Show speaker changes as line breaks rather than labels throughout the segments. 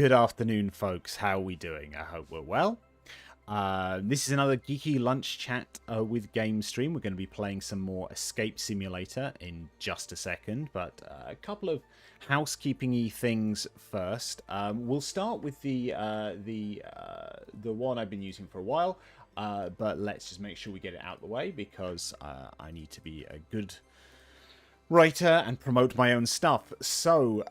Good afternoon, folks. How are we doing? I hope we're well. This is another geeky lunch chat with Game Stream. We're going to be playing some more Escape Simulator in just a second, but a couple of housekeeping-y things first. We'll start with the one I've been using for a while, but let's just make sure we get it out of the way because I need to be a good writer and promote my own stuff. So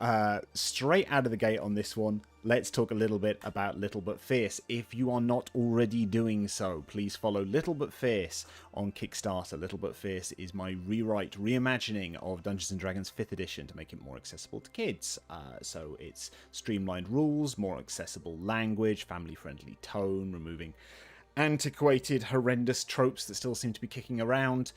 straight out of the gate on this one, let's talk a little bit about Little But Fierce. If you are not already doing so, please follow Little But Fierce on Kickstarter. Little But Fierce is my reimagining of Dungeons & Dragons 5th edition to make it more accessible to kids. So it's streamlined rules, more accessible language, family-friendly tone, removing antiquated, horrendous tropes that still seem to be kicking around,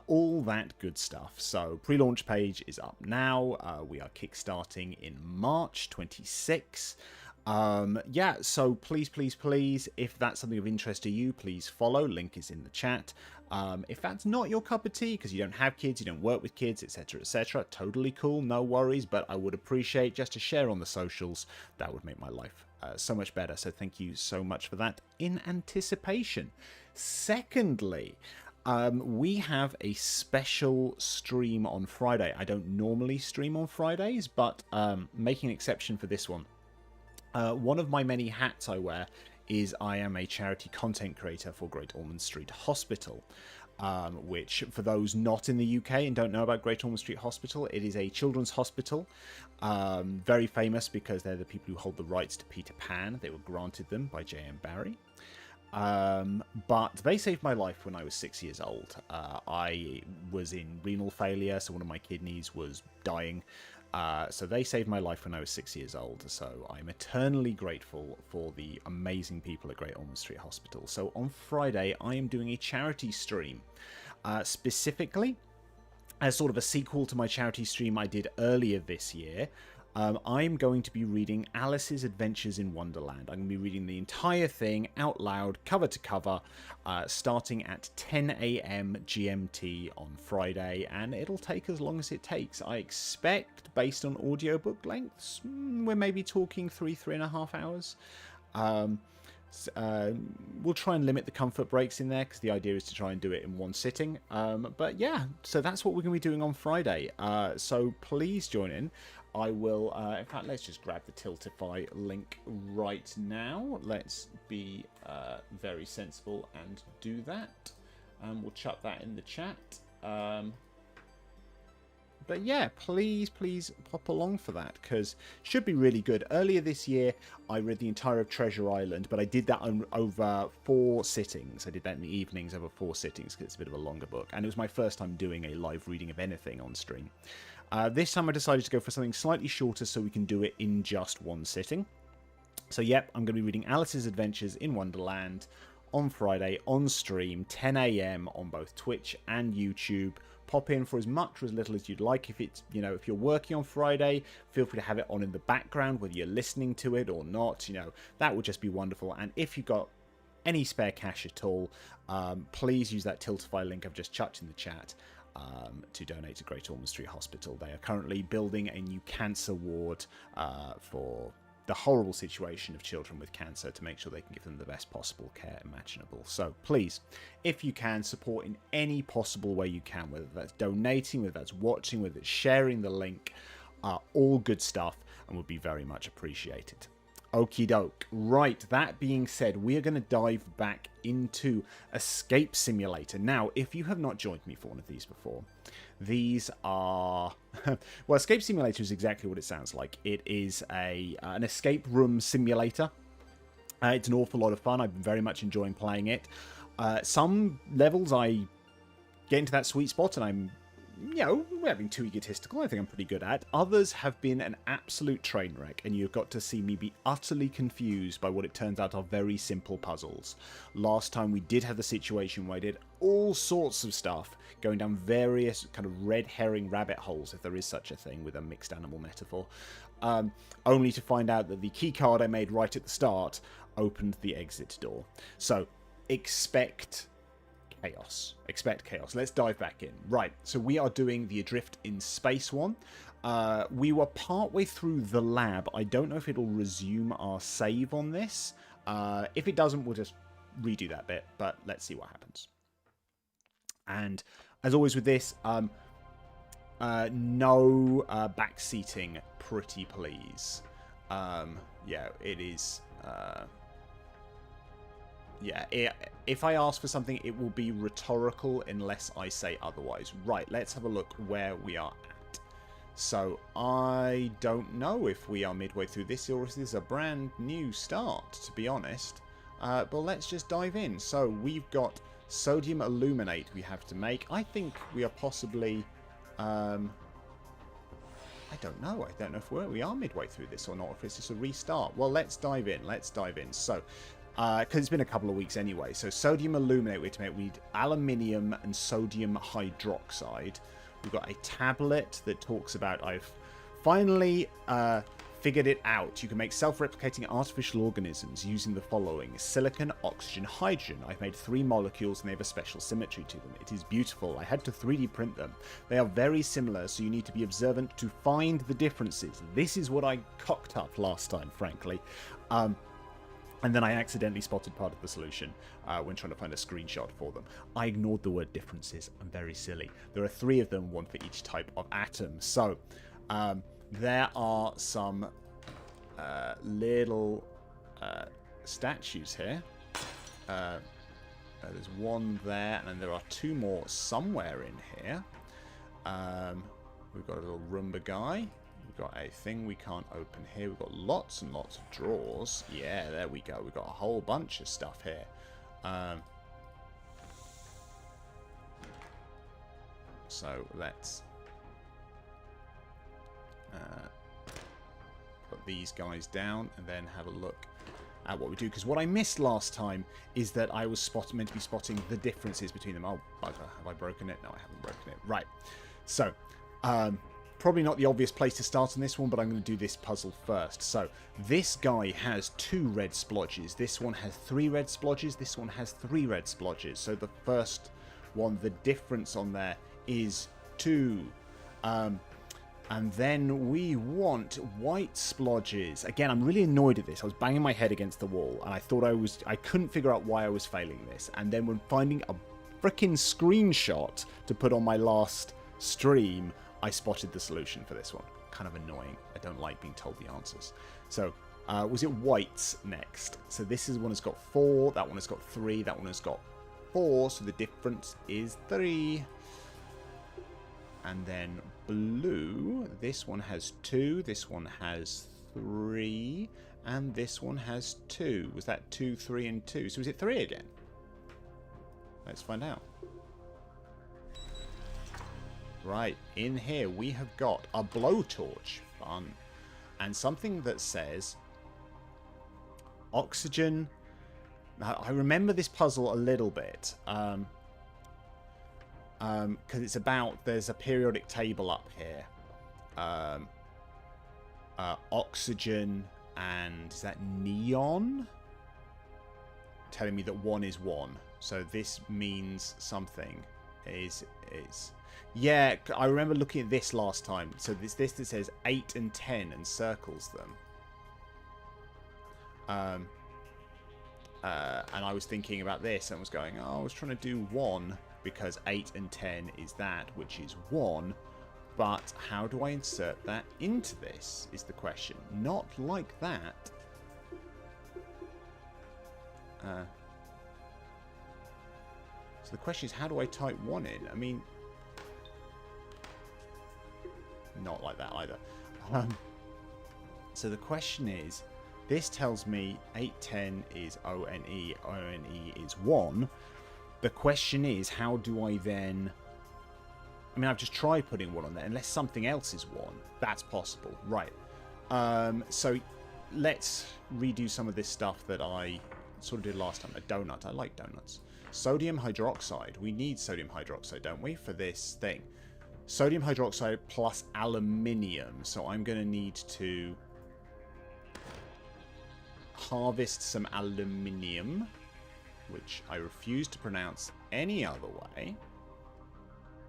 all that good stuff. So pre-launch page is up now. We are kickstarting in March 26. Yeah, so please, if that's something of interest to you, please follow. Link is in the chat. If that's not your cup of tea, because you don't have kids, you don't work with kids, etc., totally cool, no worries, but I would appreciate just a share on the socials. That would make my life so much better, so thank you so much for that in anticipation. Secondly, we have a special stream on Friday. I don't normally stream on Fridays, but making an exception for this one. One of my many hats I wear is I am a charity content creator for Great Ormond Street Hospital, which, for those not in the UK and don't know about Great Ormond Street Hospital, it is a children's hospital, very famous because they're the people who hold the rights to Peter Pan. They were granted them by J.M. Barrie. But they saved my life when I was 6 years old. I was in renal failure, so one of my kidneys was dying. So they saved my life when I was 6 years old, so I'm eternally grateful for the amazing people at Great Ormond Street Hospital. So on Friday, I am doing a charity stream, specifically as sort of a sequel to my charity stream I did earlier this year. I'm going to be reading Alice's Adventures in Wonderland. I'm going to be reading the entire thing out loud, cover to cover, starting at 10 a.m. GMT on Friday, and it'll take as long as it takes. I expect, based on audiobook lengths, we're maybe talking 3.5 hours. We'll try and limit the comfort breaks in there because the idea is to try and do it in one sitting. But yeah, so that's what we're going to be doing on Friday. So please join in. I will, in fact, let's just grab the Tiltify link right now. Let's be very sensible and do that. We'll chuck that in the chat. But yeah, please pop along for that, because it should be really good. Earlier this year, I read the entire of Treasure Island, but I did that over 4 sittings. I did that in the evenings over 4 sittings, because it's a bit of a longer book. And it was my first time doing a live reading of anything on stream. This time I decided to go for something slightly shorter so we can do it in just one sitting. So yep, I'm going to be reading Alice's Adventures in Wonderland on Friday on stream, 10 a.m. on both Twitch and YouTube. Pop in for as much or as little as you'd like. If it's, if you're working on Friday, feel free to have it on in the background, whether you're listening to it or not. That would just be wonderful. And if you've got any spare cash at all, please use that Tiltify link I've just chucked in the chat to donate to Great Ormond Street Hospital. They are currently building a new cancer ward for the horrible situation of children with cancer, to make sure they can give them the best possible care imaginable. So please, if you can, support in any possible way you can, whether that's donating, whether that's watching, whether it's sharing the link, all good stuff, and would be very much appreciated. Okie doke. Right, that being said, we are going to dive back into Escape Simulator. Now, if you have not joined me for one of these before, these are... well, Escape Simulator is exactly what it sounds like. It is an escape room simulator. It's an awful lot of fun. I've been very much enjoying playing it. Some levels I get into that sweet spot and I'm without being too egotistical, I think I'm pretty good at. Others have been an absolute train wreck, and you've got to see me be utterly confused by what it turns out are very simple puzzles. Last time we did have the situation where I did all sorts of stuff, going down various kind of red herring rabbit holes, if there is such a thing with a mixed animal metaphor, only to find out that the key card I made right at the start opened the exit door. So expect chaos. Expect chaos. Let's dive back in. Right, so we are doing the Adrift in Space one. We were partway through the lab. I don't know if it'll resume our save on this. If it doesn't, we'll just redo that bit, but let's see what happens. And as always with this, no backseating, pretty please. Yeah, it is... yeah, if I ask for something, it will be rhetorical unless I say otherwise. Right, let's have a look where we are at. So, I don't know if we are midway through this or if this is a brand new start, to be honest. But let's just dive in. So, we've got sodium aluminate we have to make. I think we are possibly... I don't know. I don't know if we are midway through this or not, if it's just a restart. Well, let's dive in. Let's dive in. So... because it's been a couple of weeks anyway. So sodium aluminate we have to make. We need aluminium and sodium hydroxide. We've got a tablet that talks about I've finally figured it out. You can make self-replicating artificial organisms using the following: silicon, oxygen, hydrogen. I've made 3 molecules and they have a special symmetry to them. It is beautiful. I had to 3D print them. They are very similar, so you need to be observant to find the differences. This is what I cocked up last time, frankly. And then I accidentally spotted part of the solution when trying to find a screenshot for them. I ignored the word differences. I'm very silly. There are 3 of them, 1 for each type of atom. So there are some little statues here. There's 1 there, and then there are 2 more somewhere in here. We've got a little Roomba guy. We've got a thing we can't open here. We've got lots and lots of drawers. Yeah, there we go. We've got a whole bunch of stuff here. So let's put these guys down and then have a look at what we do. Because what I missed last time is that I was meant to be spotting the differences between them. Oh, bugger. Have I broken it? No, I haven't broken it. Right. So, probably not the obvious place to start on this one, but I'm going to do this puzzle first. So, this guy has 2 red splodges. This one has 3 red splodges. This one has 3 red splodges. So, the first one, the difference on there is 2. And then we want white splodges. Again, I'm really annoyed at this. I was banging my head against the wall, and I couldn't figure out why I was failing this. And then when finding a frickin' screenshot to put on my last stream, I spotted the solution for this one. Kind of annoying. I don't like being told the answers. So, was it whites next? So this one has got 4, that one has got 3, that one has got 4, so the difference is 3. And then blue, this one has 2, this one has 3, and this one has 2. Was that 2, 3, and 2? So is it 3 again? Let's find out. Right, in here we have got a blowtorch. Fun. And something that says oxygen. Now, I remember this puzzle a little bit. Because it's about, there's a periodic table up here. Oxygen and, is that neon? Telling me that 1 is 1. So this means something. Yeah, I remember looking at this last time. So this that says 8 and 10 and circles them. And I was thinking about this and was going, oh, I was trying to do 1 because 8 and 10 is that, which is 1. But how do I insert that into this is the question. Not like that. So the question is, how do I type 1 in? I mean, not like that either. So the question is, this tells me 810 is ONE, ONE is 1. The question is, how do I then... I mean, I've just tried putting 1 on there, unless something else is 1. That's possible. Right. So let's redo some of this stuff that I sort of did last time. A donut. I like donuts. Sodium hydroxide. We need sodium hydroxide, don't we, for this thing? Sodium hydroxide plus aluminium. So I'm going to need to harvest some aluminium, which I refuse to pronounce any other way,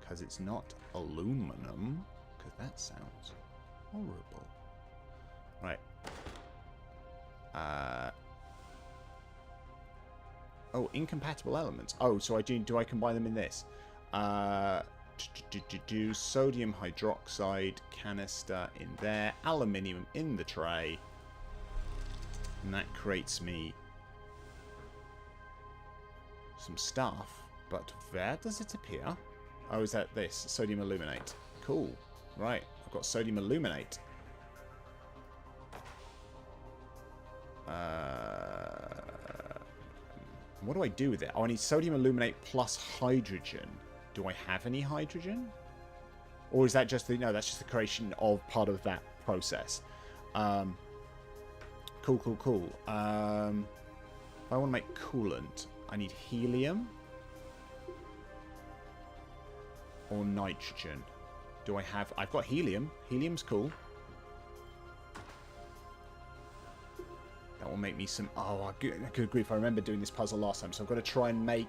because it's not aluminum, because that sounds horrible. Right. Oh, incompatible elements. Oh, so do I combine them in this? Sodium hydroxide canister in there, aluminium in the tray, and that creates me some stuff. But where does it appear? Oh, is that this? Sodium aluminate. Cool. Right, I've got sodium aluminate. What do I do with it? Oh, I need sodium aluminate plus hydrogen. Do I have any hydrogen? Or is that just the... No, that's just the creation of part of that process. Cool. If I want to make coolant, I need helium or nitrogen. Do I have... I've got helium. Helium's cool. That will make me some... Oh, good grief. I remember doing this puzzle last time. So I've got to try and make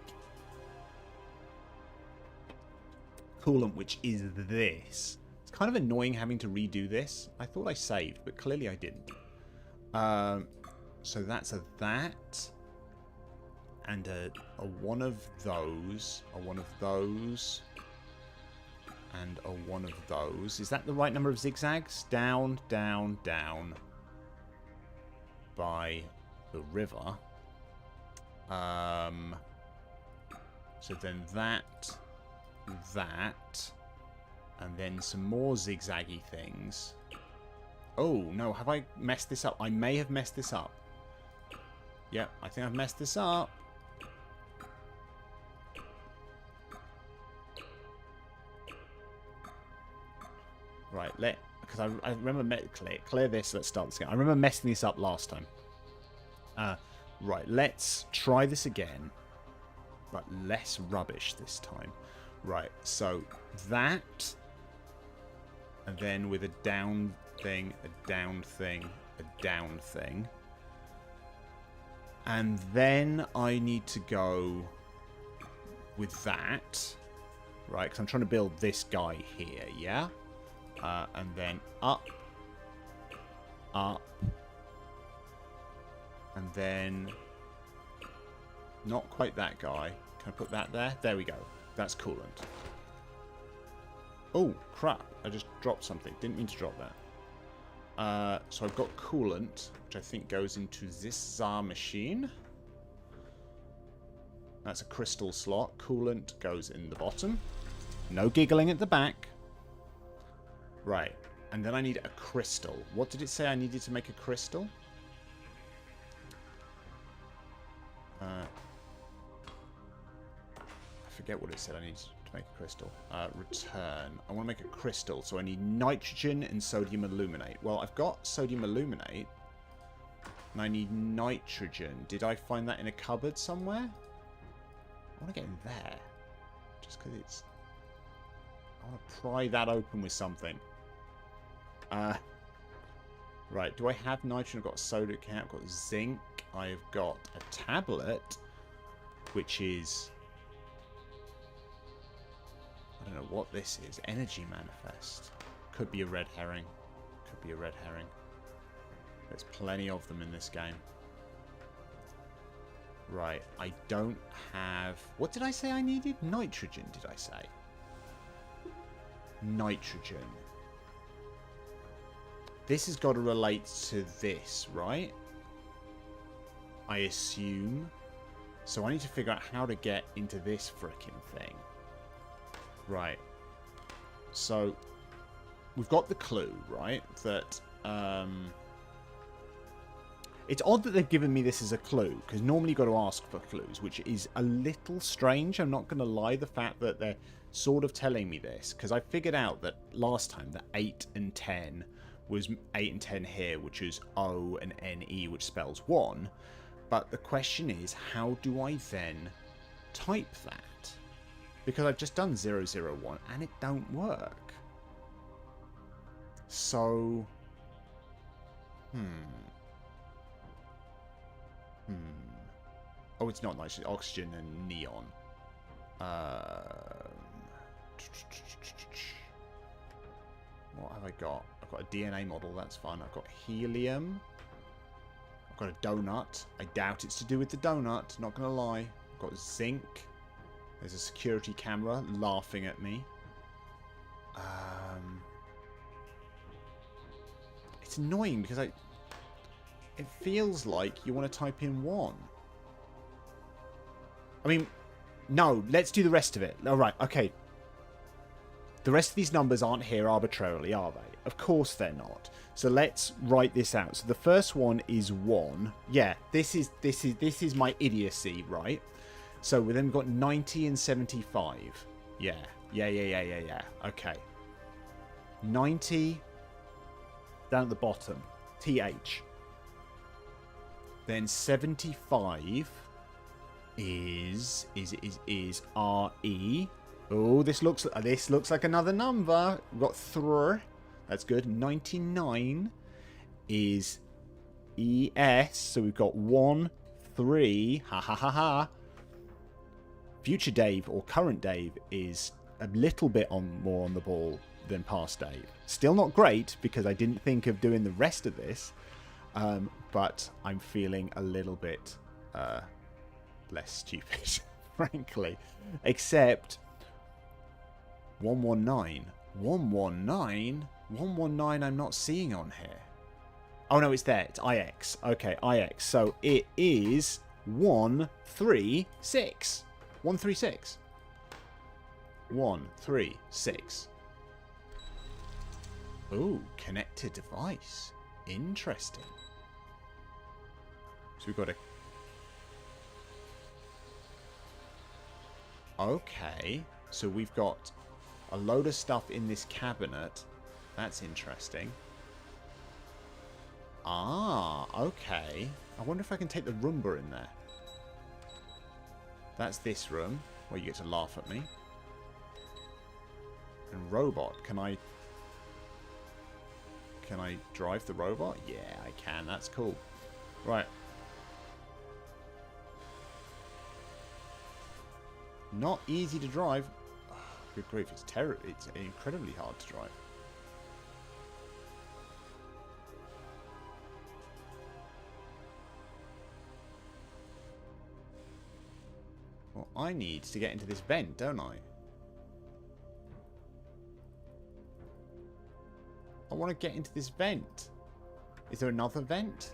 coolant, which is this. It's kind of annoying having to redo this. I thought I saved, but clearly I didn't. So that's a that. And a one of those. A one of those. And a one of those. Is that the right number of zigzags? Down, down, down. By the river. So then that, and then some more zigzaggy things. Oh, no, have I messed this up? I may have messed this up. Yep, I think I've messed this up. Right, because I remember... Clear this, let's start this again. I remember messing this up last time. Right, let's try this again. But less rubbish this time. Right, so that... And then with a down thing, a down thing, a down thing. And then I need to go with that. Right, because I'm trying to build this guy here, yeah? And then up, and then not quite that guy. Can I put that there? There we go. That's coolant. Oh, crap. I just dropped something. Didn't mean to drop that. So I've got coolant, which I think goes into this machine. That's a crystal slot. Coolant goes in the bottom. No giggling at the back. Right, and then I need a crystal. What did it say I needed to make a crystal? I forget what it said I needed to make a crystal. Return. I want to make a crystal, so I need nitrogen and sodium aluminate. Well, I've got sodium aluminate, and I need nitrogen. Did I find that in a cupboard somewhere? I want to get in there, just because it's... I want to pry that open with something. Right, do I have nitrogen? I've got soda can, I've got zinc, I've got a tablet, which is... I don't know what this is. Energy manifest. Could be a red herring. Could be a red herring. There's plenty of them in this game. Right, I don't have... What did I say I needed? Nitrogen, did I say? Nitrogen. This has got to relate to this, right? I assume. So I need to figure out how to get into this frickin' thing. Right. So, we've got the clue, right? That, it's odd that they've given me this as a clue, because normally you've got to ask for clues, which is a little strange. I'm not going to lie, the fact that they're sort of telling me this, because I figured out that last time that 8 and 10 was 8 and 10 here, which is O and NE, which spells 1. But the question is, how do I then type that? Because I've just done 001 and it don't work. So... Oh, it's not nitrogen, oxygen and neon. What have I got? I've got a DNA model. That's fun. I've got helium. I've got a donut. I doubt it's to do with the donut. Not going to lie. I've got zinc. There's a security camera laughing at me. It's annoying because it feels like you want to type in 1. I mean, no, let's do the rest of it. All right, okay. The rest of these numbers aren't here arbitrarily, are they? Of course they're not. So let's write this out. So the first one is 1. Yeah, this is my idiocy, right? So then we've got 90 and 75. Yeah. Okay. 90 down at the bottom. TH. Then 75 is RE. Oh, this looks like another number. We've got 3. That's good. 99 is ES. So we've got 1, 3. Ha ha ha ha. Future Dave or current Dave is a little bit more on the ball than past Dave. Still not great because I didn't think of doing the rest of this. But I'm feeling a little bit less stupid, frankly. Except 119. 119 I'm not seeing on here. Oh no, it's there. It's IX. Okay, IX. So it is 136. 136. 136. Ooh, connected device. Interesting. So we've got a... Okay. So we've got a load of stuff in this cabinet. That's interesting. Ah, okay. I wonder if I can take the Roomba in there. That's this room, where you get to laugh at me. And robot, can I drive the robot? Yeah, I can. That's cool. Right. Not easy to drive. Oh, good grief, it's incredibly hard to drive. Well, I need to get into this vent, don't I? I want to get into this vent. Is there another vent?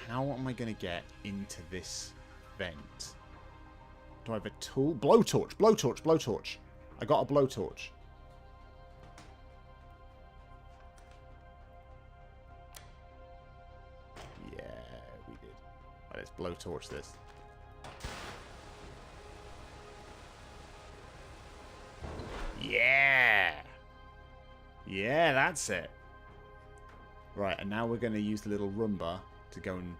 How am I going to get into this vent? Do I have a tool? Blowtorch, blowtorch, blowtorch. I got a blowtorch. Yeah, we did. Right, let's blowtorch this. Yeah! Yeah, that's it. Right, and now we're going to use the little Roomba to go and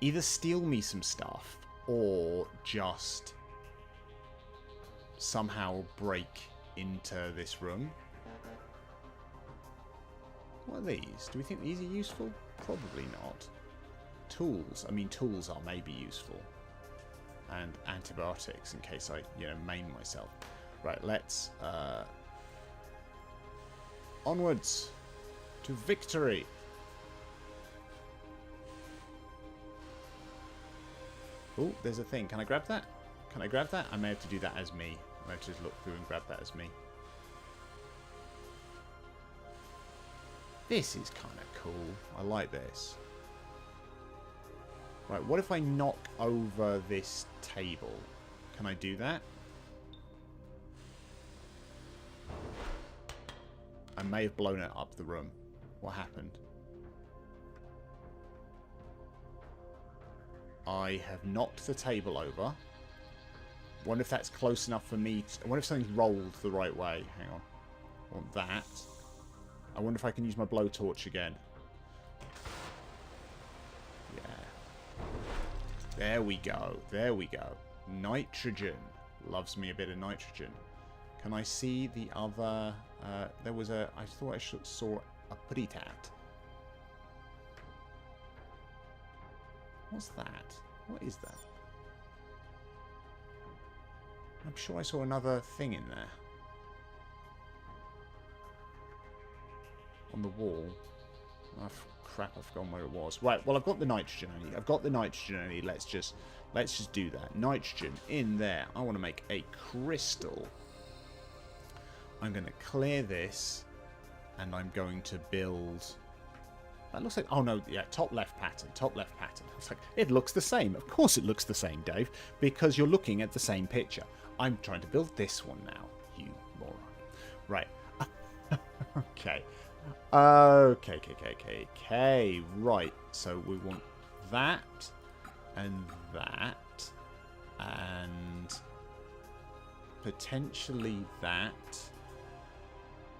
either steal me some stuff or just somehow break into this room. What are these? Do we think these are useful? Probably not. Tools. I mean, tools are maybe useful. And antibiotics in case I, maim myself. Right, let's... onwards to victory. Oh, there's a thing. Can I grab that? Can I grab that? I may have to do that as me. I may have to just look through and grab that as me. This is kind of cool. I like this. Right, what if I knock over this table? Can I do that? I may have blown it up the room. What happened? I have knocked the table over. Wonder if that's close enough for me to... I wonder if something's rolled the right way. Hang on. I want that. I wonder if I can use my blowtorch again. Yeah. There we go. There we go. Nitrogen. Loves me a bit of nitrogen. Can I see the other... there was a... I thought I saw a Pritat. What's that? What is that? I'm sure I saw another thing in there. on the wall. Oh, crap, I've forgotten where it was. Right, well, I've got the nitrogen only. I've got the nitrogen only. Let's just do that. Nitrogen in there. I want to make a crystal. I'm going to clear this, and I'm going to build... That looks like... Oh, no, yeah, top left pattern. Top left pattern. It's like, it looks the same. Of course it looks the same, Dave, because you're looking at the same picture. I'm trying to build this one now, you moron. Right. Okay. Okay. Right. So we want that and that and potentially that.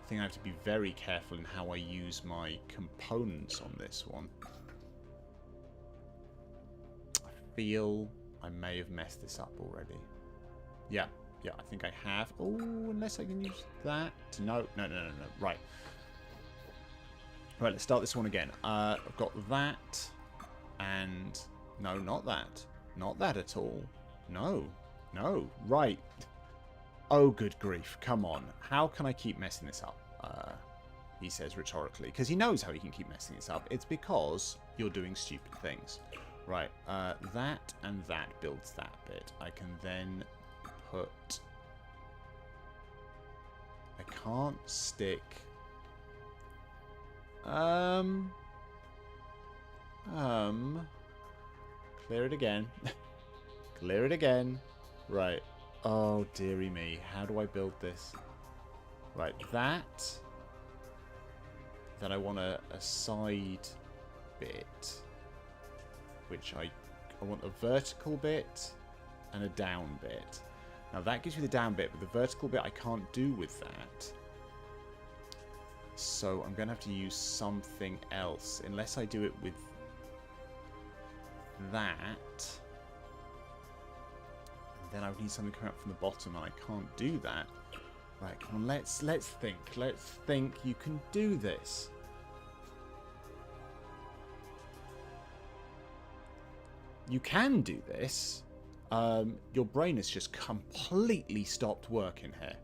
I think I have to be very careful in how I use my components on this one. I feel I may have messed this up already. Yeah, I think I have. Oh, unless I can use that. No. Right. Right, let's start this one again. I've got that and... No, not that. Not that at all. No. Right. Oh, good grief. Come on. How can I keep messing this up? He says rhetorically. Because he knows how he can keep messing this up. It's because you're doing stupid things. Right. That and that builds that bit. I can then put... I can't stick... Clear it again. Clear it again. Right. Oh, dearie me. How do I build this? Right, that. Then I want a side bit. Which I want a vertical bit and a down bit. Now that gives you the down bit, but the vertical bit I can't do with that. So I'm going to have to use something else. Unless I do it with that. Then I would need something coming up from the bottom, and I can't do that. Right, come on, let's think. Let's think you can do this. You can do this. Your brain has just completely stopped working here.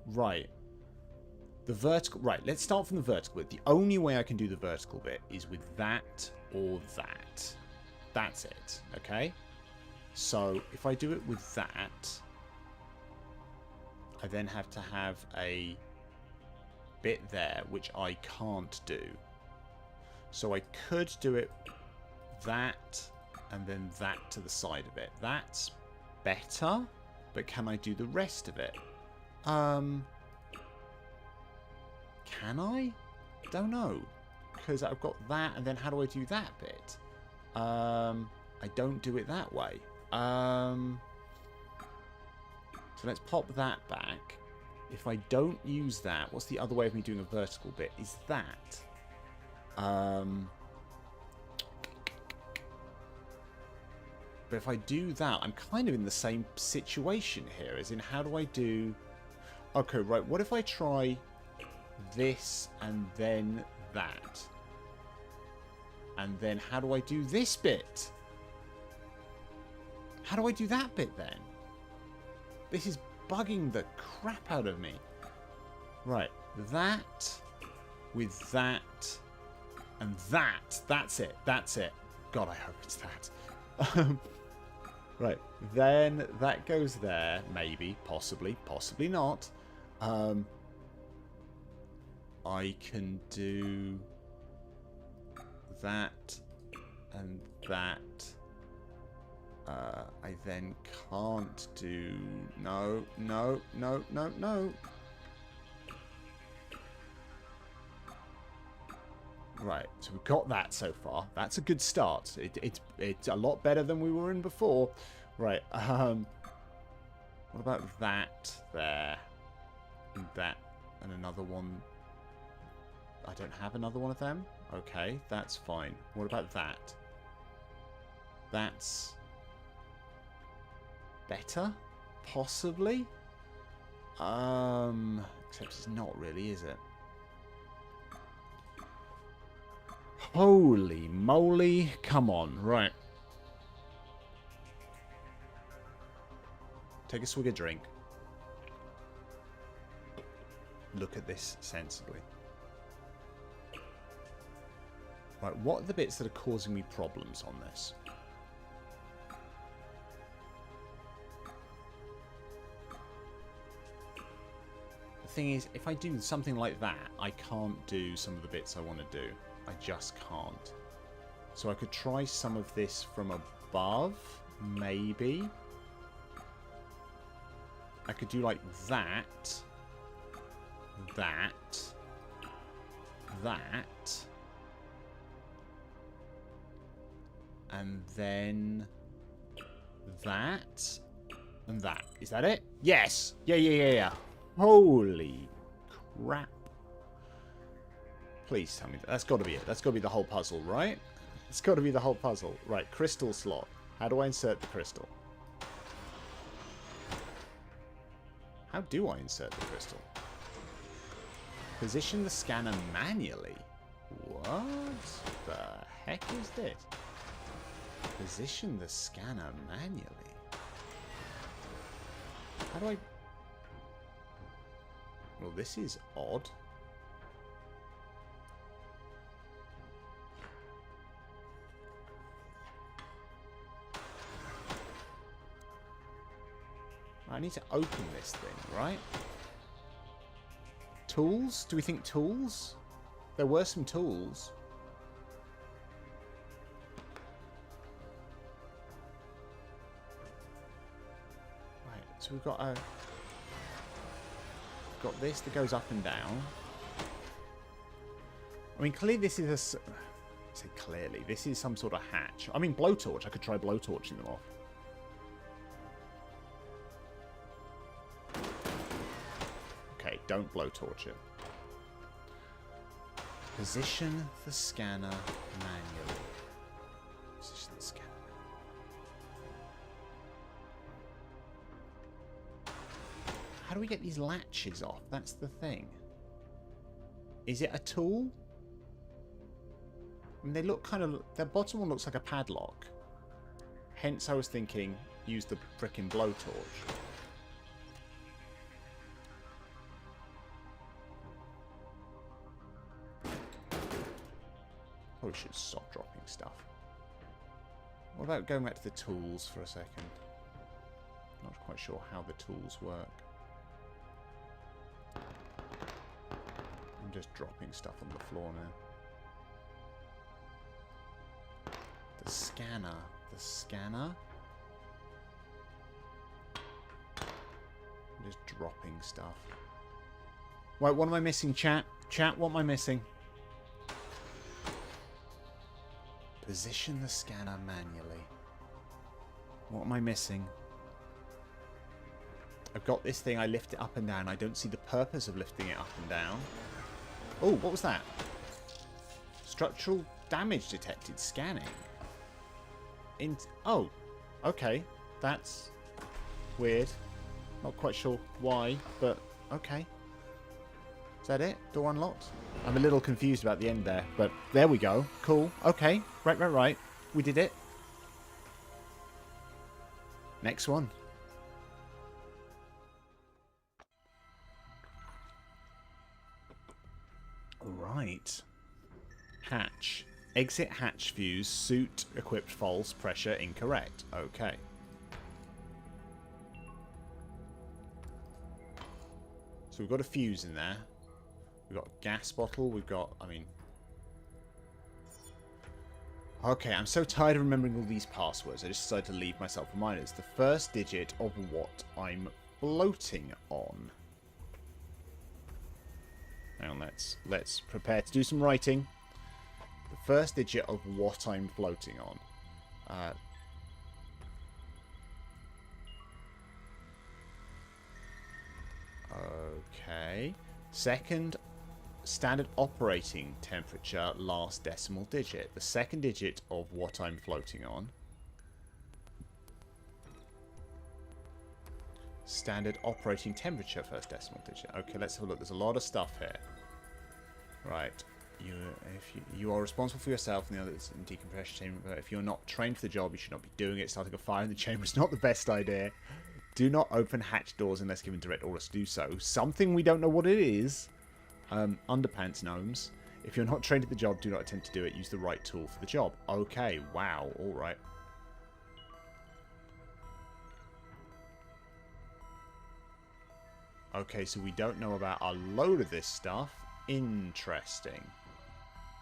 Right. The vertical... Right, let's start from the vertical bit. The only way I can do the vertical bit is with that or that. That's it, okay? So, if I do it with that, I then have to have a bit there, which I can't do. So I could do it that, and then that to the side of it. That's better, but can I do the rest of it? Can I? Don't know. Because I've got that, and then how do I do that bit? I don't do it that way. So let's pop that back. If I don't use that, what's the other way of me doing a vertical bit? Is that. But if I do that, I'm kind of in the same situation here, as in how do I do... Okay, right, what if I try this and then that? And then how do I do this bit? How do I do that bit then? This is bugging the crap out of me. Right, that with that and that. That's it. That's it. God, I hope it's that. Right, then that goes there. Maybe, possibly, possibly not. I can do that and that. I then can't do... No. Right, so we've got that so far. That's a good start. It's a lot better than we were in before. Right, what about that there? And that, and another one. I don't have another one of them? Okay, that's fine. What about that? That's... better? Possibly? Except it's not really, is it? Holy moly. Come on. Right. Take a swig of drink. Look at this sensibly. Right, what are the bits that are causing me problems on this? The thing is, if I do something like that, I can't do some of the bits I want to do. I just can't. So I could try some of this from above, maybe. I could do like that, that, and then that, and that. Is that it? Yes! Yeah. Holy crap. Please tell me that. That's got to be it. That's got to be the whole puzzle, right? It's got to be the whole puzzle. Right, crystal slot. How do I insert the crystal? How do I insert the crystal? Position the scanner manually. What the heck is this? Position the scanner manually. How do I... Well, this is odd. I need to open this thing, right? Tools? Do we think tools? There were some tools. Right, so we've got a... got this that goes up and down. I mean, clearly this is a... I say clearly, this is some sort of hatch. I mean, blowtorch. I could try blowtorching them off. Okay, don't blowtorch it. Position the scanner manually. Position the scanner. How do we get these latches off? That's the thing. Is it a tool? I mean, they look kind of... The bottom one looks like a padlock. Hence, I was thinking, use the frickin' blowtorch. Probably should stop dropping stuff. What about going back to the tools for a second? Not quite sure how the tools work. I'm just dropping stuff on the floor now. The scanner. The scanner? I'm just dropping stuff. Right, what am I missing, chat? Chat, what am I missing? Position the scanner manually. What am I missing? I've got this thing, I lift it up and down. I don't see the purpose of lifting it up and down. Oh, what was that? Structural damage detected. Scanning. Oh, okay. That's weird. Not quite sure why, but okay. Is that it? Door unlocked? I'm a little confused about the end there, but there we go. Cool. Okay. Right. We did it. Next one. Right. Hatch. Exit hatch fuse. Suit equipped false. Pressure incorrect. Okay. So we've got a fuse in there. We've got a gas bottle. We've got, I mean... Okay, I'm so tired of remembering all these passwords. I just decided to leave myself reminders. The first digit of what I'm floating on. Now let's prepare to do some writing. The first digit of what I'm floating on. Okay. Second, standard operating temperature, last decimal digit. The second digit of what I'm floating on. Standard operating temperature, first decimal digit. Okay, let's have a look. There's a lot of stuff here. Right. You are responsible for yourself and the others in decompression chamber. But if you're not trained for the job, you should not be doing it. Starting a fire in the chamber is not the best idea. Do not open hatch doors unless given direct orders to do so. Something we don't know what it is. Underpants gnomes. If you're not trained at the job, do not attempt to do it. Use the right tool for the job. Okay, wow, alright. Okay, so we don't know about a load of this stuff. Interesting.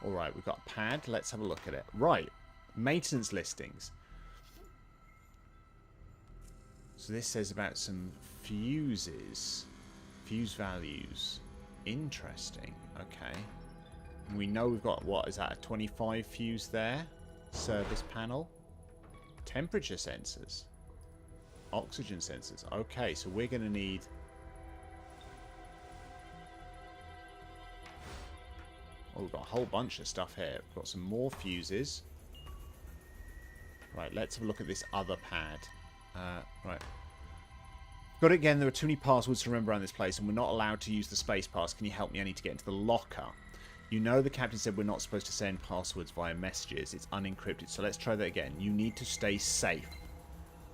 Alright, we've got a pad. Let's have a look at it. Right, maintenance listings. So this says about some fuses. Fuse values. Interesting. Okay. We know we've got, what is that, a 25 fuse there? Service panel. Temperature sensors. Oxygen sensors. Okay, so we're going to need... Oh, we've got a whole bunch of stuff here. We've got some more fuses. Right, let's have a look at this other pad. Right. Got it again. There are too many passwords to remember around this place, and we're not allowed to use the space pass. Can you help me? I need to get into the locker. You know the captain said we're not supposed to send passwords via messages. It's unencrypted. So let's try that again. You need to stay safe.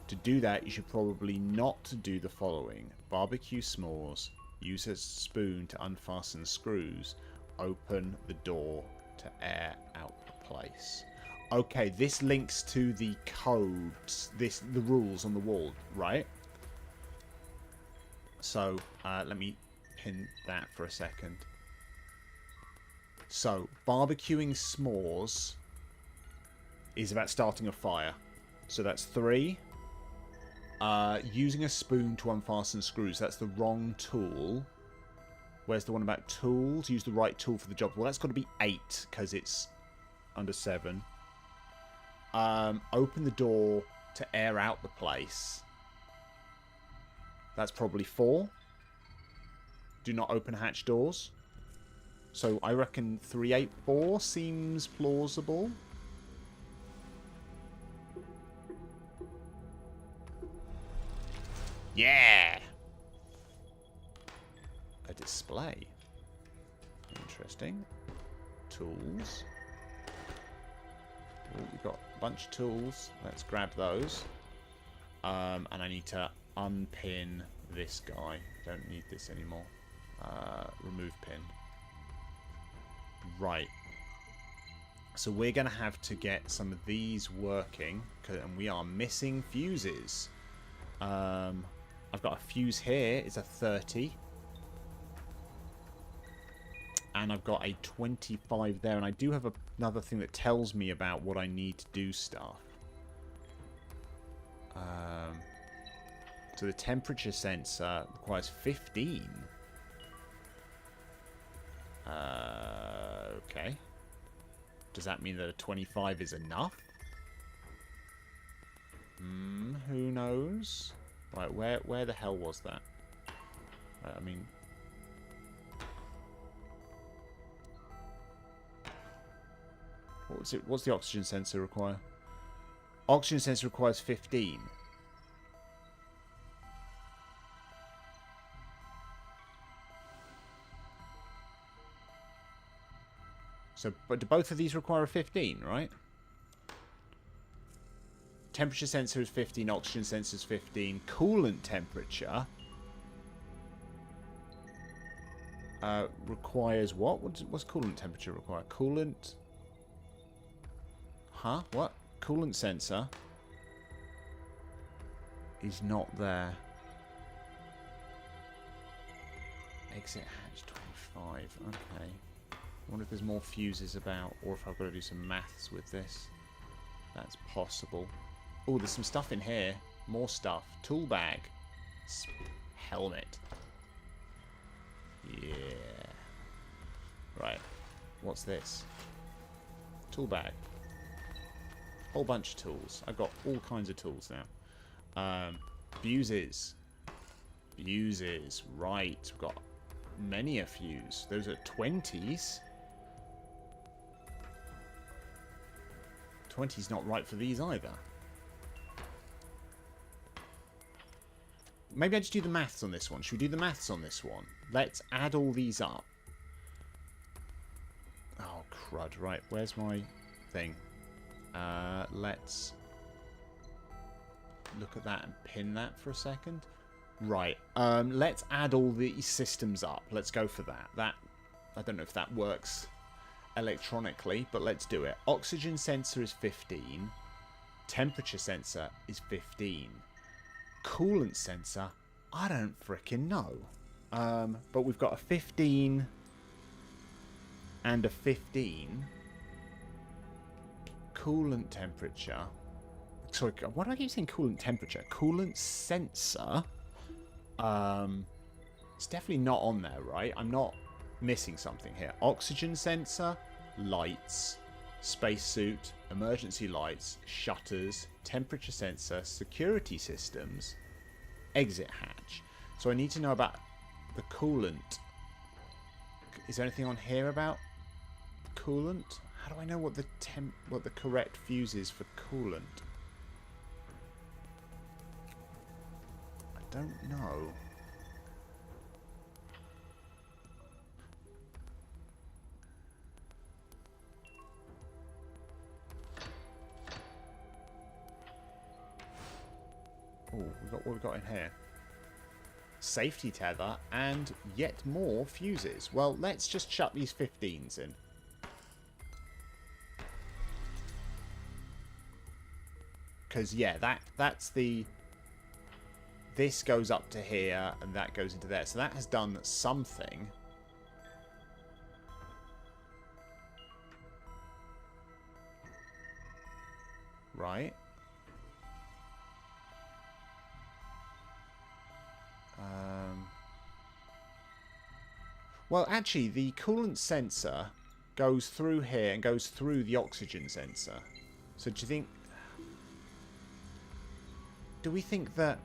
To do that, you should probably not do the following. Barbecue s'mores. Use a spoon to unfasten screws. Open the door to air out the place. Okay, this links to the codes. The rules on the wall, right? So, let me pin that for a second. So, barbecuing s'mores is about starting a fire. So that's 3. Using a spoon to unfasten screws. That's the wrong tool. Where's the one about tools? Use the right tool for the job. Well, that's got to be 8 because it's under 7. Open the door to air out the place. That's probably 4. Do not open hatch doors. So I reckon 384 seems plausible. Yeah! A display. Interesting. Tools. Oh, we've got a bunch of tools. Let's grab those. And I need to unpin this guy. Don't need this anymore. Remove pin. Right. So we're going to have to get some of these working. And we are missing fuses. I've got a fuse here. It's a 30. And I've got a 25 there. And I do have another thing that tells me about what I need to do stuff. So the temperature sensor requires 15. Okay. Does that mean that a 25 is enough? Who knows? Right, where the hell was that? Right, I mean... What's the oxygen sensor require? Oxygen sensor requires 15. So, but do both of these require a 15, right? Temperature sensor is 15, oxygen sensor is 15. Coolant temperature requires what? What's coolant temperature require? Coolant... Huh? What? Coolant sensor is not there. Exit hatch 25. Okay. I wonder if there's more fuses about, or if I've got to do some maths with this. That's possible. Oh, there's some stuff in here. More stuff. Tool bag. Helmet. Yeah. Right. What's this? Tool bag. Whole bunch of tools. I've got all kinds of tools now. Fuses. Fuses. Right. We've got many a fuse. Those are 20s. 20's not right for these either. Maybe I just do the maths on this one. Should we do the maths on this one? Let's add all these up. Oh, crud. Right, where's my thing? Let's look at that and pin that for a second. Right, let's add all these systems up. Let's go for that. I don't know if that works electronically, but let's do it. Oxygen sensor is 15. Temperature sensor is 15. Coolant sensor, I don't frickin' know. But we've got a 15 and a 15. Coolant temperature. Sorry, why do I keep saying coolant temperature? Coolant sensor. It's definitely not on there, right? I'm not missing something here. Oxygen sensor, lights, spacesuit, emergency lights, shutters, temperature sensor, security systems, exit hatch. So I need to know about the coolant. Is there anything on here about coolant? How do I know what the correct fuse is for coolant? I don't know. Oh, what we got in here? Safety tether and yet more fuses. Well, let's just chuck these 15s in. Because, yeah, that's the... This goes up to here, and that goes into there. So that has done something. Right. Well, actually, the coolant sensor goes through here and goes through the oxygen sensor. So do you think... Do we think that...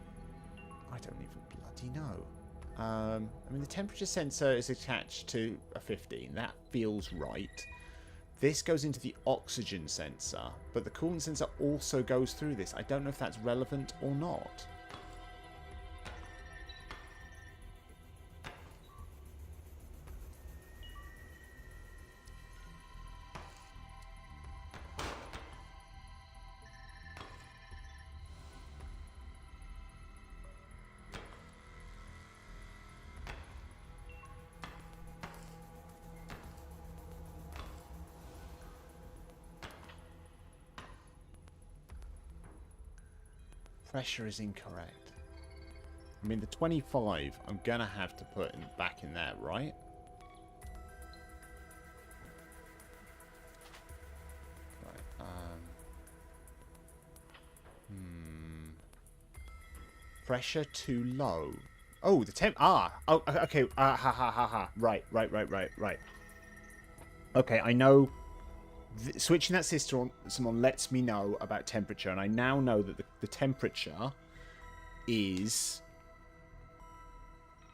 I don't even bloody know. I mean, the temperature sensor is attached to a 15. That feels right. This goes into the oxygen sensor, but the coolant sensor also goes through this. I don't know if that's relevant or not. Pressure is incorrect. I mean, the 25, I'm going to have to put back in there, right? Right. Pressure too low. Oh, the temp... Ah! Oh, okay. Ha ha ha ha. Right. Okay, I know... Switching that system on lets me know about temperature, and I now know that the temperature is...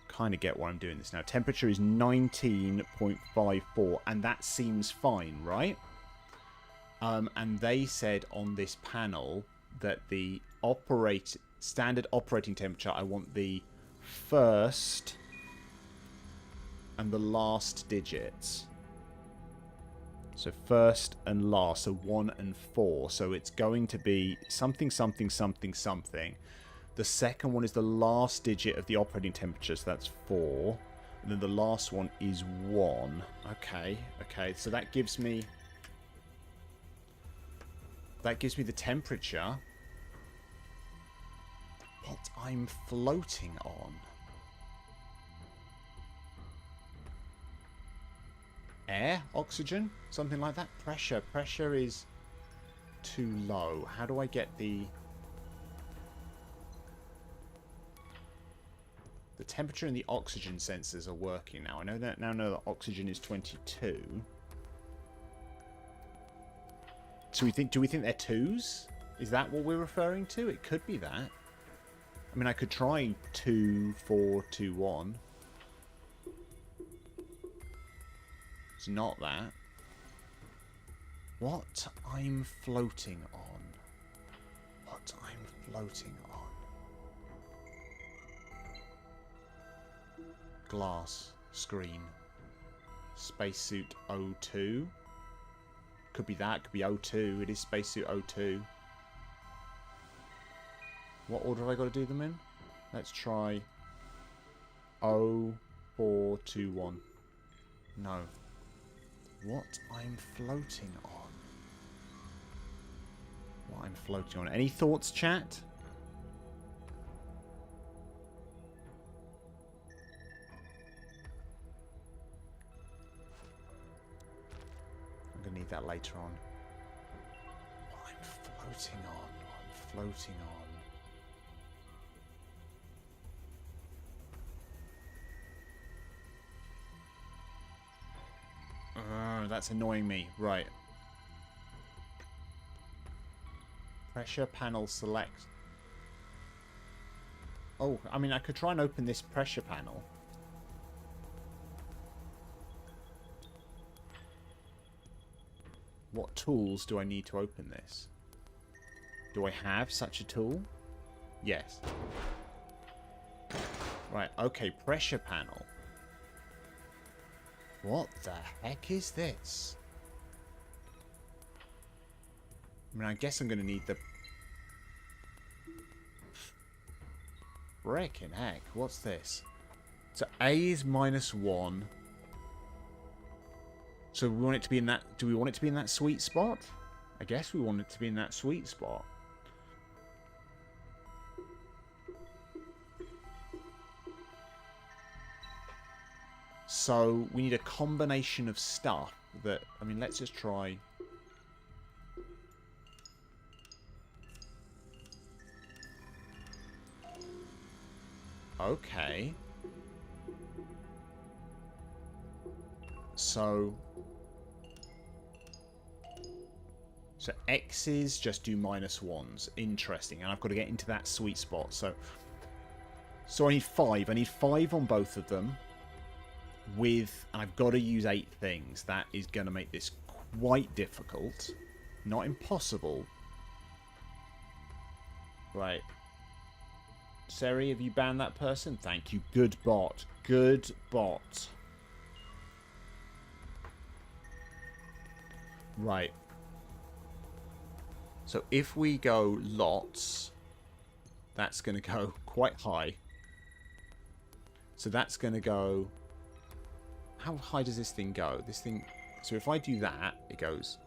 Kind of get why I'm doing this now. Temperature is 19.54, and that seems fine, right? And they said on this panel that the standard operating temperature, I want the first and the last digits. So first and last, so 1 and 4. So it's going to be something, something, something, something. The second one is the last digit of the operating temperature, so that's 4. And then the last one is 1. Okay. So that gives me the temperature. What I'm floating on. Air? Oxygen? Something like that? Pressure. Pressure is too low. How do I get the temperature and the oxygen sensors are working now? I know that oxygen is 22. So do we think they're 2s? Is that what we're referring to? It could be that. I mean, I could try 2, 4, 2, 1. It's not that. What I'm floating on. What I'm floating on. Glass. Screen. Spacesuit 02. Could be that. Could be 02. It is Spacesuit 02. What order have I got to do them in? Let's try 0421. No. What I'm floating on. What I'm floating on. Any thoughts, chat? I'm going to need that later on. What I'm floating on. What I'm floating on. That's annoying me. Right. Pressure panel select. Oh, I mean, I could try and open this pressure panel. What tools do I need to open this? Do I have such a tool? Yes. Right, okay, pressure panel. What the heck is this? I mean, I guess I'm going to need the... Frickin' heck, what's this? So A is -1. So we want it to be in that... Do we want it to be in that sweet spot? I guess we want it to be in that sweet spot. So we need a combination of stuff that... I mean, let's just try... Okay. So X's just do -1s. Interesting. And I've got to get into that sweet spot. So I need 5. I need 5 on both of them. And I've got to use 8 things. That is going to make this quite difficult. Not impossible. Right. Seri, have you banned that person? Thank you. Good bot. Good bot. Right. So if we go lots, that's going to go quite high. So that's going to go... How high does this thing go? This thing... So if I do that, it goes...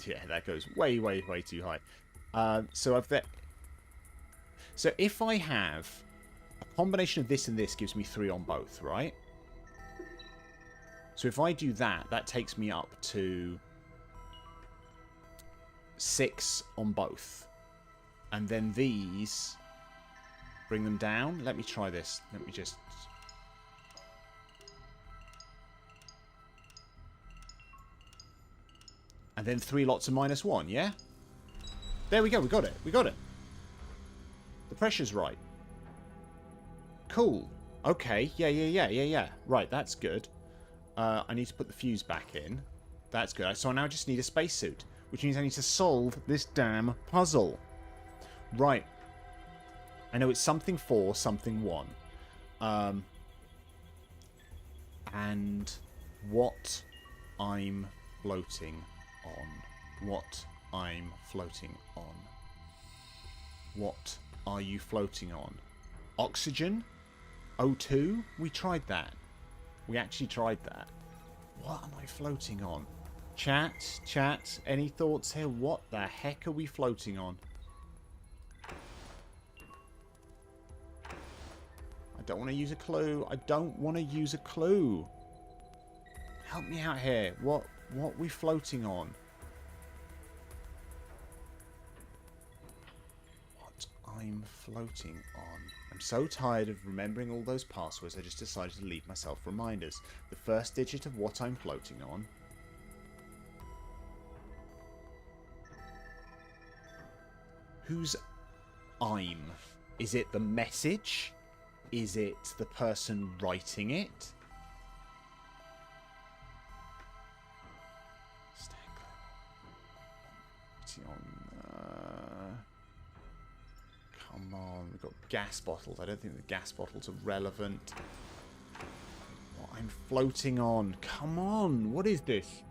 Yeah, that goes way, way, way too high. So if I have a combination of this and this gives me 3 on both, right? So if I do that, that takes me up to 6 on both. And then these bring them down. Let me try this. Let me just... And then 3 lots of -1, yeah? There we go, we got it. We got it. The pressure's right. Cool. Okay, yeah. Right, that's good. I need to put the fuse back in. That's good. So I now just need a spacesuit, which means I need to solve this damn puzzle. Right. I know it's something 4, something 1. And what I'm floating on. What I'm floating on. What are you floating on? Oxygen? O2? We tried that. We actually tried that. What am I floating on? Chat, any thoughts here? What the heck are we floating on? I don't want to use a clue. I don't want to use a clue. Help me out here. What are we floating on? What I'm floating on. I'm so tired of remembering all those passwords, I just decided to leave myself reminders. The first digit of what I'm floating on. Who's I'm? Is it the message? Is it the person writing it? Come on, we've got gas bottles. I don't think the gas bottles are relevant. What I'm floating on. Come on, what is this?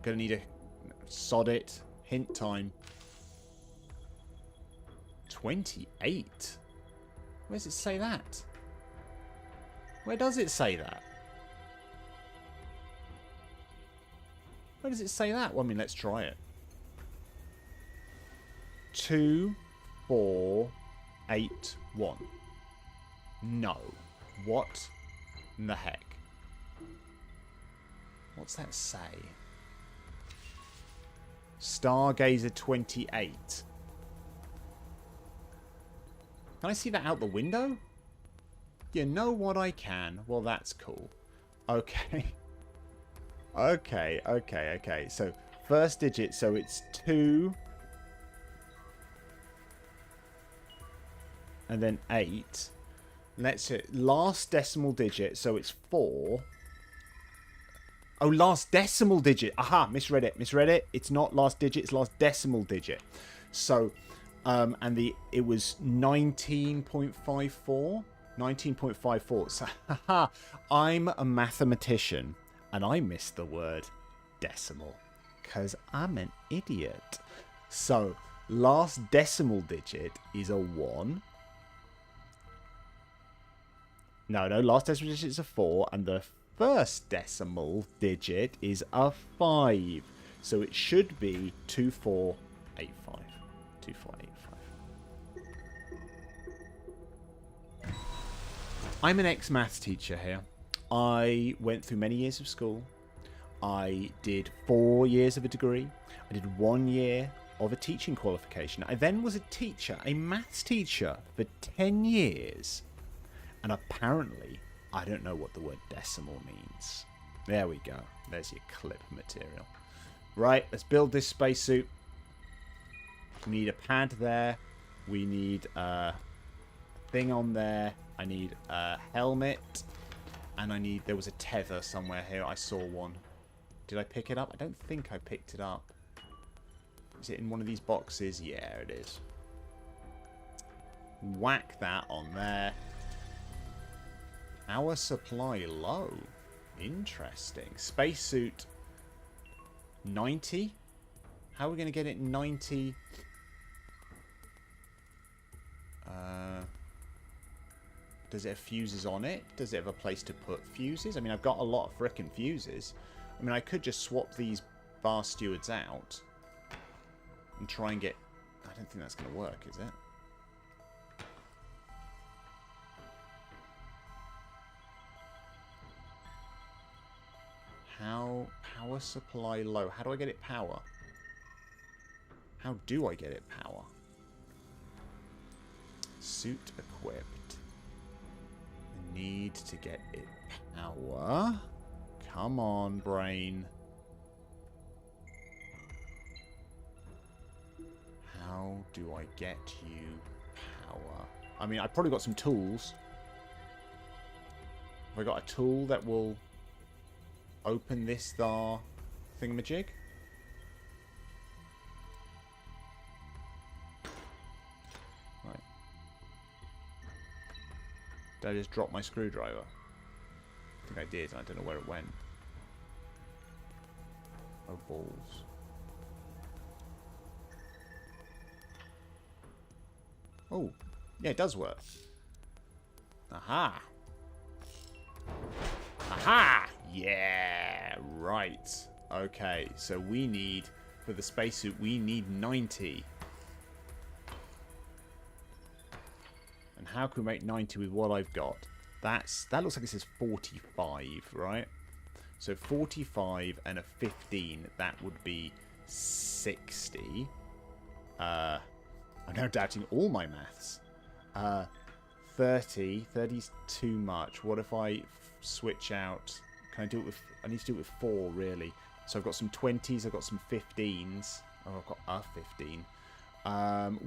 Gonna need a... Sod it. Hint time. 28? Where does it say that? Where does it say that? Where does it say that? Well, I mean, let's try it. 2, 4, 8, 1. No. What in the heck? What's that say? Stargazer 28. Can I see that out the window? You know what, I can. Well, that's cool. Okay. Okay. So, first digit, so it's 2. And then 8. Let's hit last decimal digit, so it's 4. Oh, last decimal digit. Aha, misread it. It's not last digit, it's last decimal digit. So, and it was 19.54. 19.54. So, haha, I'm a mathematician, and I missed the word decimal, because I'm an idiot. So, last decimal digit is a 1. No, last decimal digit is a 4, and the first decimal digit is a 5. So it should be 2485. 2485. I'm an ex-maths teacher here. I went through many years of school. I did 4 years of a degree. I did 1 year of a teaching qualification. I then was a teacher, a maths teacher, for 10 years. And apparently, I don't know what the word decimal means. There we go. There's your clip material. Right, let's build this spacesuit. We need a pad there. We need a thing on there. I need a helmet. And there was a tether somewhere here. I saw one. Did I pick it up? I don't think I picked it up. Is it in one of these boxes? Yeah, it is. Whack that on there. Power supply low. Interesting. Spacesuit 90. How are we going to get it 90? Does it have fuses on it? Does it have a place to put fuses? I mean, I've got a lot of frickin' fuses. I mean, I could just swap these bar stewards out and try and get... I don't think that's going to work, is it? How... Power supply low. How do I get it power? How do I get it power? Suit equipped. I need to get it power. Come on, brain. How do I get you power? I mean, I've probably got some tools. Have I got a tool that will open this thingamajig? Right. Did I just drop my screwdriver? I think I did. I don't know where it went. Oh, balls. Oh, yeah, it does work. Aha. Aha! Yeah, right. Okay, so we need, for the spacesuit, we need 90. And how can we make 90 with what I've got? That looks like it says 45, right? So 45 and a 15, that would be 60. I'm now doubting all my maths. 30. 30's too much. What if I switch out... Can I do it with... I need to do it with 4, really. So I've got some 20s, I've got some 15s. Oh, I've got a 15.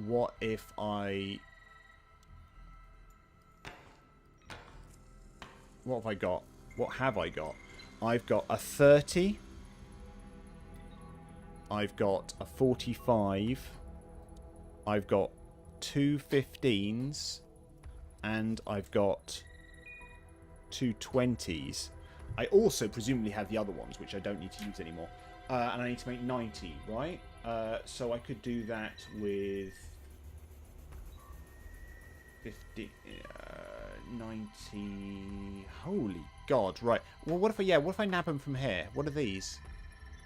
What if I... What have I got? What have I got? I've got a 30. I've got a 45. I've got 2 15s. And I've got 2 20s. I also presumably have the other ones, which I don't need to use anymore. And I need to make 90, right? So I could do that with 50, 90. Holy God! Right. Well, what if I what if I nab them from here? What are these?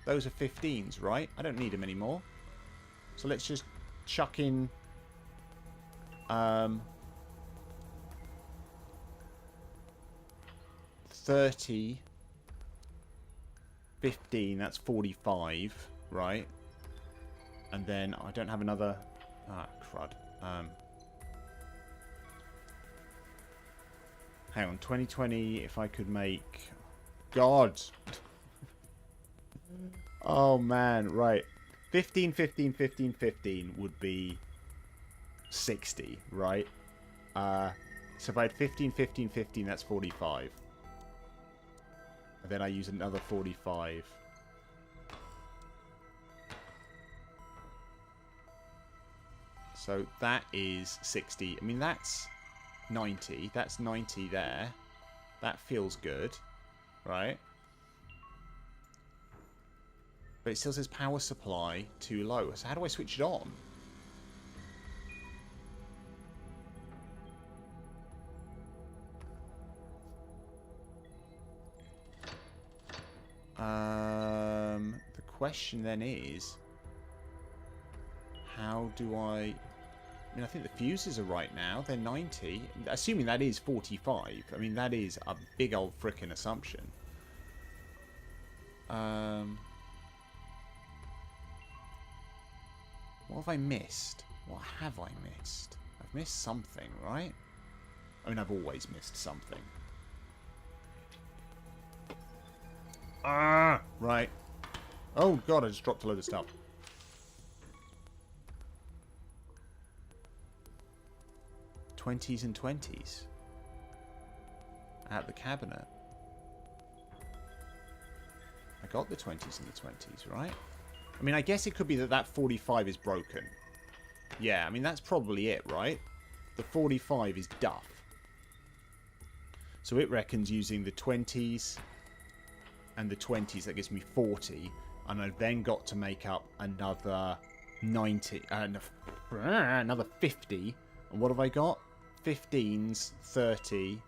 Those are 15s, right? I don't need them anymore. So let's just chuck in. 30, 15. That's 45, right? And then I don't have another. Ah, crud. Hang on, 2020, if I could make... God! Oh, man, right. 15, 15, 15, 15 would be 60, right? So if I had 15, 15, 15, that's 45. And then I use another 45. So that is 60. I mean, that's 90. That's 90 there. That feels good, right? But it still says power supply too low. So how do I switch it on? The question then is, how do I mean, I think the fuses are right now. They're 90. Assuming that is 45. I mean, that is a big old frickin' assumption. What have I missed? What have I missed? I've missed something, right? I mean, I've always missed something. Ah! Right. Oh, God, I just dropped a load of stuff. '20s and 20s. At the cabinet. I got the 20s and the 20s, right? I mean, I guess it could be that that 45 is broken. Yeah, I mean, that's probably it, right? The 45 is duff. So it reckons using the 20s and the 20s, that gives me 40. And I've then got to make up another 90, another 50. And what have I got? 15s, 30.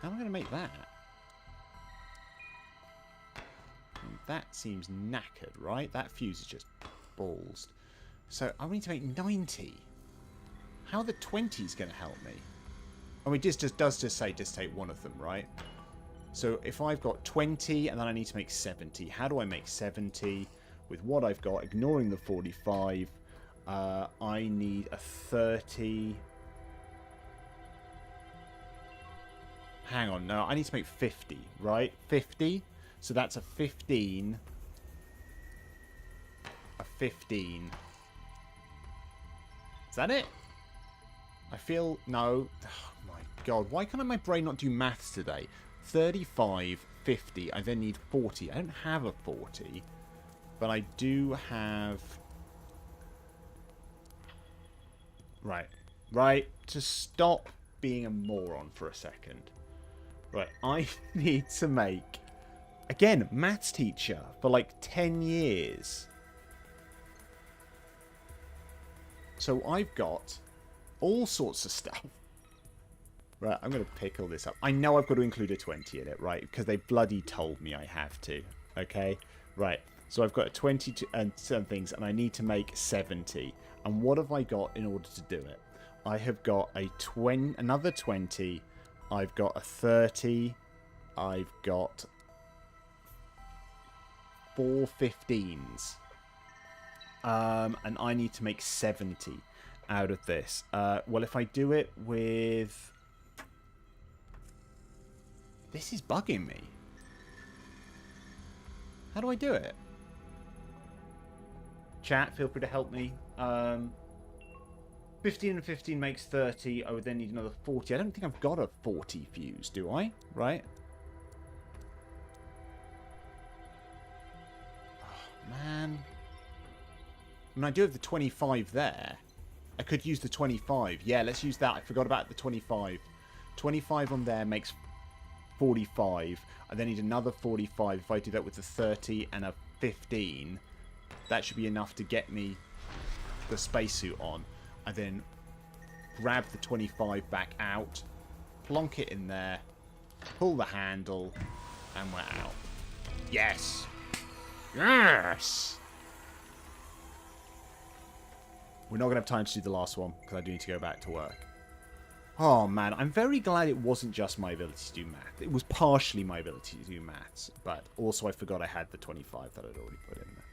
How am I going to make that? I mean, that seems knackered, right? That fuse is just balls. So I need to make 90. How are the 20s going to help me? I mean, it does just say just take one of them, right? So if I've got 20 and then I need to make 70, how do I make 70 with what I've got, ignoring the 45? I need a 30. Hang on, no, I need to make 50, right? 50. So that's a 15. A 15. Is that it? I feel... No. Oh my God. Why can't my brain not do maths today? 35, 50. I then need 40. I don't have a 40. But I do have... Right. Right. To stop being a moron for a second. Right. I need to make... Again, maths teacher for like 10 years. So I've got all sorts of stuff. Right, I'm going to pick all this up. I know I've got to include a 20 in it, right? Because they bloody told me I have to. Okay? Right. So I've got a 20 and some things, and I need to make 70. And what have I got in order to do it? I have got another 20. I've got a 30. I've got 4 15s. And I need to make 70 out of this. Well, if I do it with... This is bugging me. How do I do it? Chat, feel free to help me. 15 and 15 makes 30. I would then need another 40. I don't think I've got a 40 fuse, do I? Right? Oh, man. I mean, I do have the 25 there. I could use the 25. Yeah, let's use that. I forgot about the 25. 25 on there makes 45. I then need another 45. If I do that with the 30 and a 15, that should be enough to get me the spacesuit on, and then grab the 25 back out, plonk it in there, pull the handle, and we're out. Yes! Yes! We're not going to have time to do the last one, because I do need to go back to work. Oh, man. I'm very glad it wasn't just my ability to do math. It was partially my ability to do maths, but also I forgot I had the 25 that I'd already put in there.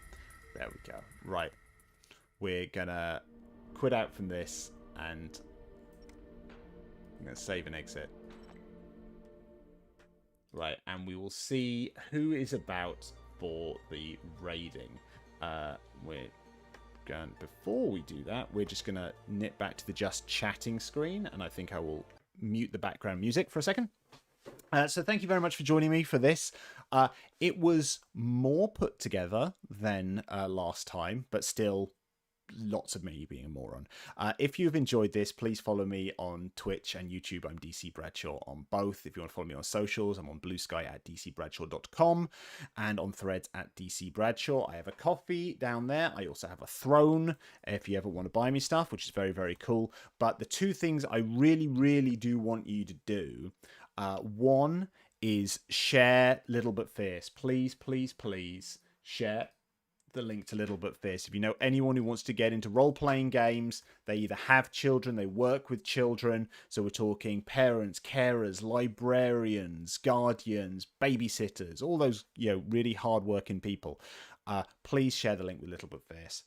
There we go. Right. We're going to quit out from this, and I'm going to save and exit. Right, and we will see who is about for the raiding. Before we do that, we're just going to nip back to the just chatting screen, and I think I will mute the background music for a second. So thank you very much for joining me for this. It was more put together than last time, but still lots of me being a moron. If you've enjoyed this, please follow me on Twitch and YouTube. I'm DC Bradshaw on both. If you want to follow me on socials, I'm on Blue Sky at dcbradshaw.com and on Threads at DC Bradshaw. I have a coffee down there. I also have a throne if you ever want to buy me stuff, which is very, very cool. But the two things I really, really do want you to do, one is share Little But Fierce. Please, please, please share the link to Little But Fierce. If you know anyone who wants to get into role-playing games, they either have children, they work with children, so we're talking parents, carers, librarians, guardians, babysitters, all those, you know, really hard-working people. Please share the link with Little But Fierce.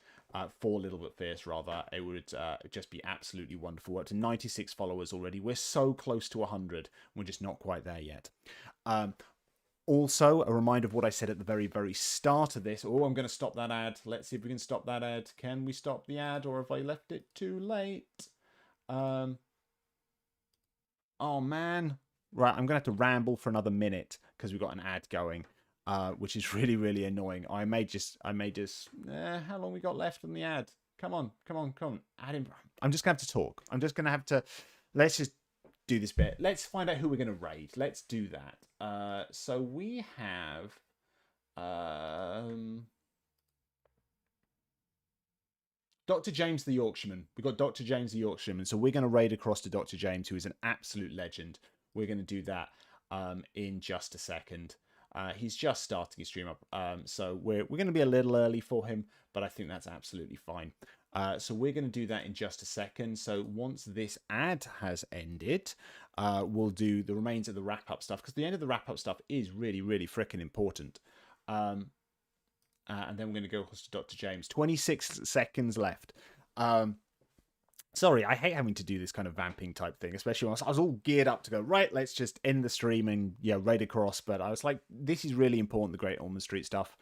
For Little Bit Fierce, rather. It would just be absolutely wonderful. We're up to 96 followers already. We're so close to 100. We're just not quite there yet. Also, a reminder of what I said at the very, very start of this. Oh, I'm going to stop that ad. Let's see if we can stop that ad. Can we stop the ad, or have I left it too late? Oh, man. Right, I'm going to have to ramble for another minute because we've got an ad going. Which is really, really annoying. I may just, how long we got left on the ad? Come on. I'm just going to have to talk. I'm just going to have to, let's just do this bit. Let's find out who we're going to raid. Let's do that. So we have, Dr. James the Yorkshireman. We've got Dr. James the Yorkshireman. So we're going to raid across to Dr. James, who is an absolute legend. We're going to do that in just a second. He's just starting his stream up, so we're going to be a little early for him, but I think that's absolutely fine. So we're going to do that in just a second. So once this ad has ended, we'll do the remains of the wrap-up stuff, because the end of the wrap-up stuff is really, really freaking important. And then we're going to go across to Dr. James. 26 seconds left. Sorry, I hate having to do this kind of vamping type thing, especially when I was all geared up to go, right, let's just end the stream and, yeah, raid across. But I was like, this is really important, the Great Ormond Street stuff.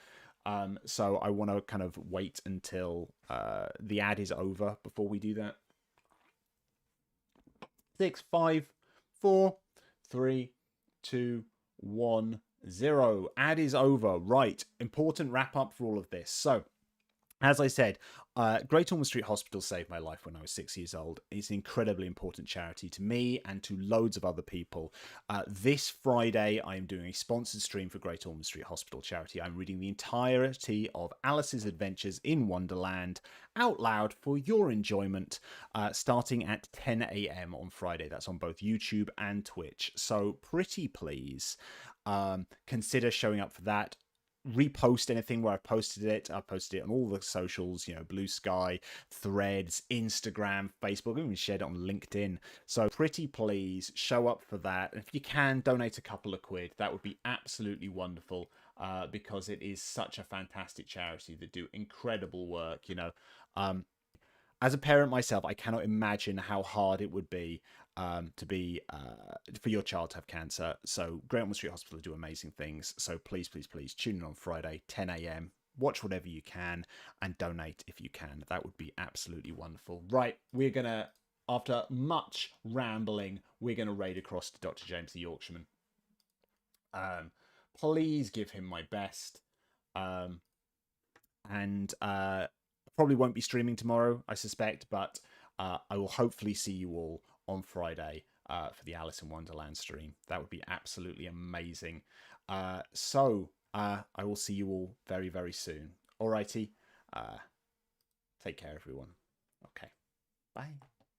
So I want to kind of wait until the ad is over before we do that. 6, 5, 4, 3, 2, 1, 0. Ad is over. Right. Important wrap up for all of this. So, as I said, Great Ormond Street Hospital saved my life when I was 6 years old. It's an incredibly important charity to me and to loads of other people. This Friday, I am doing a sponsored stream for Great Ormond Street Hospital charity. I'm reading the entirety of Alice's Adventures in Wonderland out loud for your enjoyment, starting at 10 a.m. on Friday. That's on both YouTube and Twitch. So pretty please consider showing up for that. Repost anything where I've posted it. I've posted it on all the socials, you know, Blue Sky, Threads, Instagram, Facebook, even shared it on LinkedIn. So pretty please show up for that. And if you can, donate a couple of quid. That would be absolutely wonderful, because it is such a fantastic charity that do incredible work, you know. As a parent myself, I cannot imagine how hard it would be for your child to have cancer. So Great Ormond Street Hospital do amazing things. So please, please, please tune in on Friday, 10 a.m. Watch whatever you can and donate if you can. That would be absolutely wonderful. Right, we're going to, after much rambling, we're going to raid across to Dr. James the Yorkshireman. Please give him my best. And probably won't be streaming tomorrow, I suspect, but I will hopefully see you all on Friday for the Alice in Wonderland stream. That would be absolutely amazing. So I will see you all very, very soon. Alrighty. Take care, everyone. Okay. Bye.